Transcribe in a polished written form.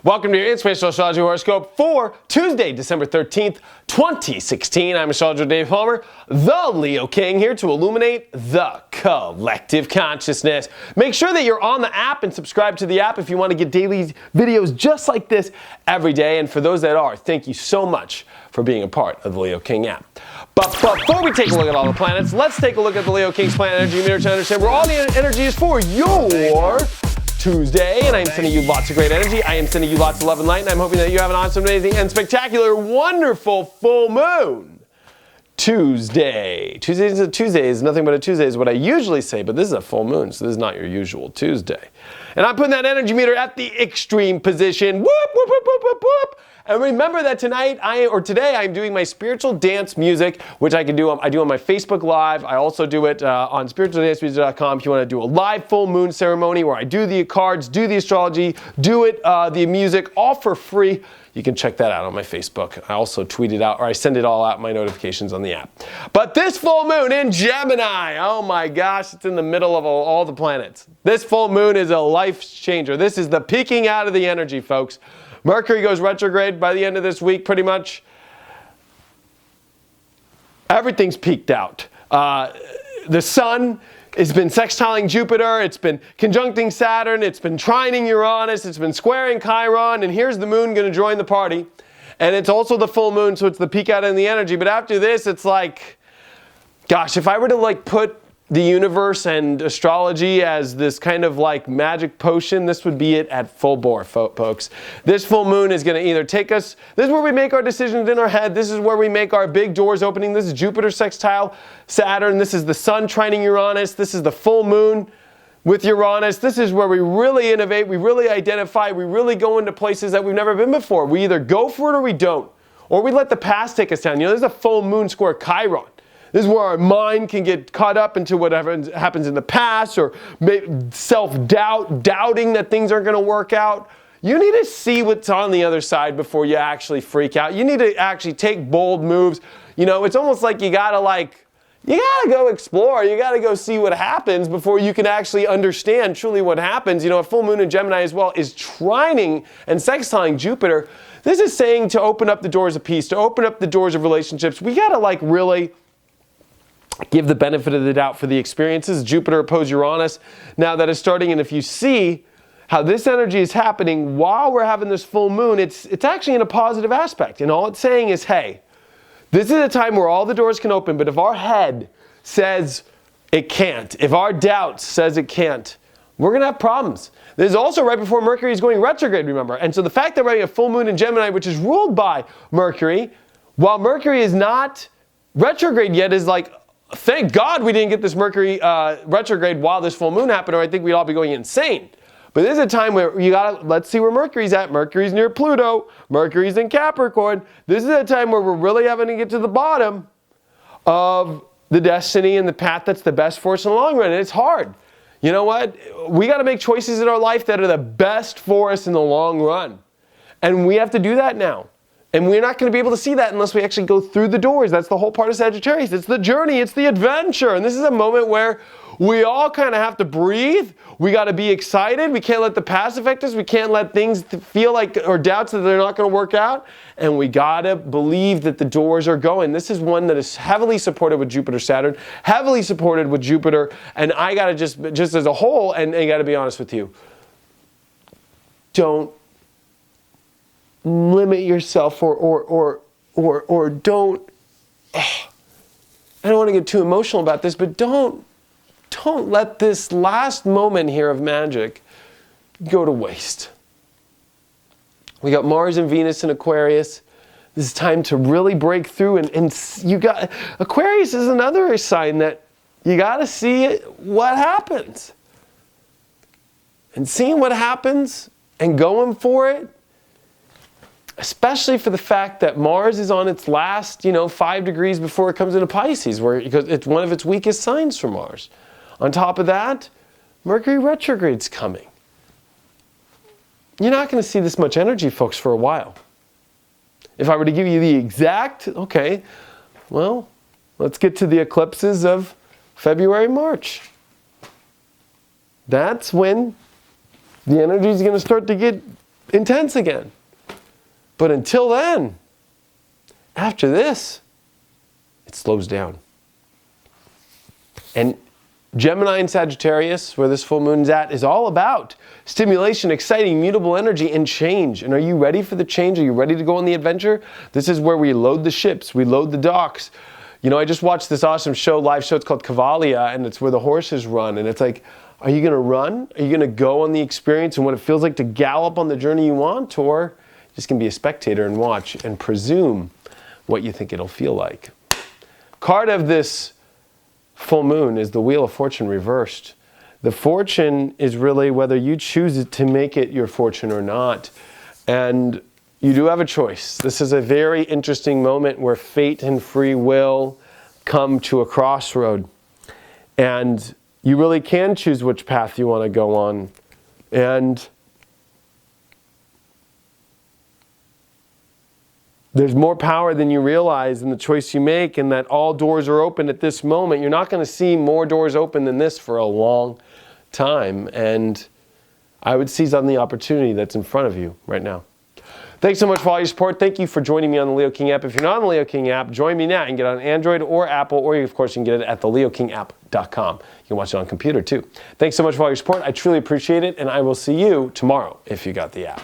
Welcome to your Inspirational Astrology Horoscope for Tuesday, December 13th, 2016. I'm astrologer Dave Palmer, the Leo King, here to illuminate the collective consciousness. Make sure that you're on the app and subscribe to the app if you want to get daily videos just like this every day. And for those that are, thank you so much for being a part of the Leo King app. But before we take a look at all the planets, let's take a look at the Leo King's planet energy meter to understand where all the energy is for your Tuesday, and I am sending you lots of great energy. I am sending you lots of love and light, and I'm hoping that you have an awesome, amazing, and spectacular, wonderful full moon Tuesday. Tuesday is nothing but a Tuesday is what I usually say, but this is a full moon, so this is not your usual Tuesday. And I'm putting that energy meter at the extreme position. Whoop, whoop, whoop, whoop, whoop, whoop. And remember that today I'm doing my spiritual dance music, which I do on my Facebook Live. I also do it on spiritualdancemusic.com if you want to do a live full moon ceremony where I do the cards, do the astrology, the music, all for free. You can check that out on my Facebook. I also tweet it out, or I send it all out, my notifications on the app. But this full moon in Gemini, oh my gosh, it's in the middle of all the planets. This full moon is a life changer. This is the peaking out of the energy, folks. Mercury goes retrograde by the end of this week, pretty much. Everything's peaked out. The sun has been sextiling Jupiter, it's been conjuncting Saturn, it's been trining Uranus, it's been squaring Chiron, and here's the moon going to join the party. And it's also the full moon, so it's the peak out in the energy. But after this, it's like, gosh, if I were to put the universe and astrology as this kind of magic potion, this would be it at full bore, folks. This full moon is going to either take us, this is where we make our decisions in our head, this is where we make our big doors opening, this is Jupiter sextile Saturn, this is the sun trining Uranus, this is the full moon with Uranus, this is where we really innovate, we really identify, we really go into places that we've never been before. We either go for it or we don't, or we let the past take us down. There's a full moon square Chiron. This is where our mind can get caught up into whatever happens in the past, or self-doubt, doubting that things aren't going to work out. You need to see what's on the other side before you actually freak out. You need to actually take bold moves. It's almost like you gotta go explore. You gotta go see what happens before you can actually understand truly what happens. A full moon in Gemini as well is trining and sextiling Jupiter. This is saying to open up the doors of peace, to open up the doors of relationships. We gotta really give the benefit of the doubt for the experiences. Jupiter opposed Uranus. Now that is starting, and if you see how this energy is happening while we're having this full moon, it's actually in a positive aspect. And all it's saying is, hey, this is a time where all the doors can open, but if our head says it can't, if our doubt says it can't, we're going to have problems. This is also right before Mercury is going retrograde, remember. And so the fact that we're having a full moon in Gemini, which is ruled by Mercury, while Mercury is not retrograde yet, is thank God we didn't get this Mercury retrograde while this full moon happened, or I think we'd all be going insane. But this is a time where let's see where Mercury's at. Mercury's near Pluto. Mercury's in Capricorn. This is a time where we're really having to get to the bottom of the destiny and the path that's the best for us in the long run. And it's hard. You know what? We got to make choices in our life that are the best for us in the long run. And we have to do that now. And we're not going to be able to see that unless we actually go through the doors. That's the whole part of Sagittarius. It's the journey. It's the adventure. And this is a moment where we all kind of have to breathe. We got to be excited. We can't let the past affect us. We can't let things feel or doubts that they're not going to work out. And we got to believe that the doors are going. This is one that is heavily supported with Jupiter, Saturn, heavily supported with Jupiter. And I got to just as a whole, and I got to be honest with you, don't limit yourself or don't, I don't want to get too emotional about this, but don't let this last moment here of magic go to waste. We got Mars and Venus in Aquarius. This is time to really break through, and you got Aquarius is another sign that you got to see what happens. And seeing what happens and going for it, especially for the fact that Mars is on its last, 5 degrees before it comes into Pisces, because it's one of its weakest signs for Mars. On top of that, Mercury retrograde's coming. You're not going to see this much energy, folks, for a while. If I were to give you the exact, okay, well, let's get to the eclipses of February, March. That's when the energy is going to start to get intense again. But until then, after this, it slows down. And Gemini and Sagittarius, where this full moon's at, is all about stimulation, exciting, mutable energy, and change. And are you ready for the change? Are you ready to go on the adventure? This is where we load the ships, we load the docks. You know, I just watched this awesome show, live show, it's called Cavalia, and it's where the horses run. And it's like, are you going to run? Are you going to go on the experience and what it feels like to gallop on the journey you want? Or just going to be a spectator and watch and presume what you think it'll feel like? Card of this full moon is the Wheel of Fortune reversed. The fortune is really whether you choose to make it your fortune or not. And you do have a choice. This is a very interesting moment where fate and free will come to a crossroad. And you really can choose which path you want to go on. And there's more power than you realize in the choice you make, and that all doors are open at this moment. You're not going to see more doors open than this for a long time. And I would seize on the opportunity that's in front of you right now. Thanks so much for all your support. Thank you for joining me on the Leo King app. If you're not on the Leo King app, join me now. You can get it on Android or Apple, or of course you can get it at theleokingapp.com. You can watch it on computer too. Thanks so much for all your support. I truly appreciate it, and I will see you tomorrow if you got the app.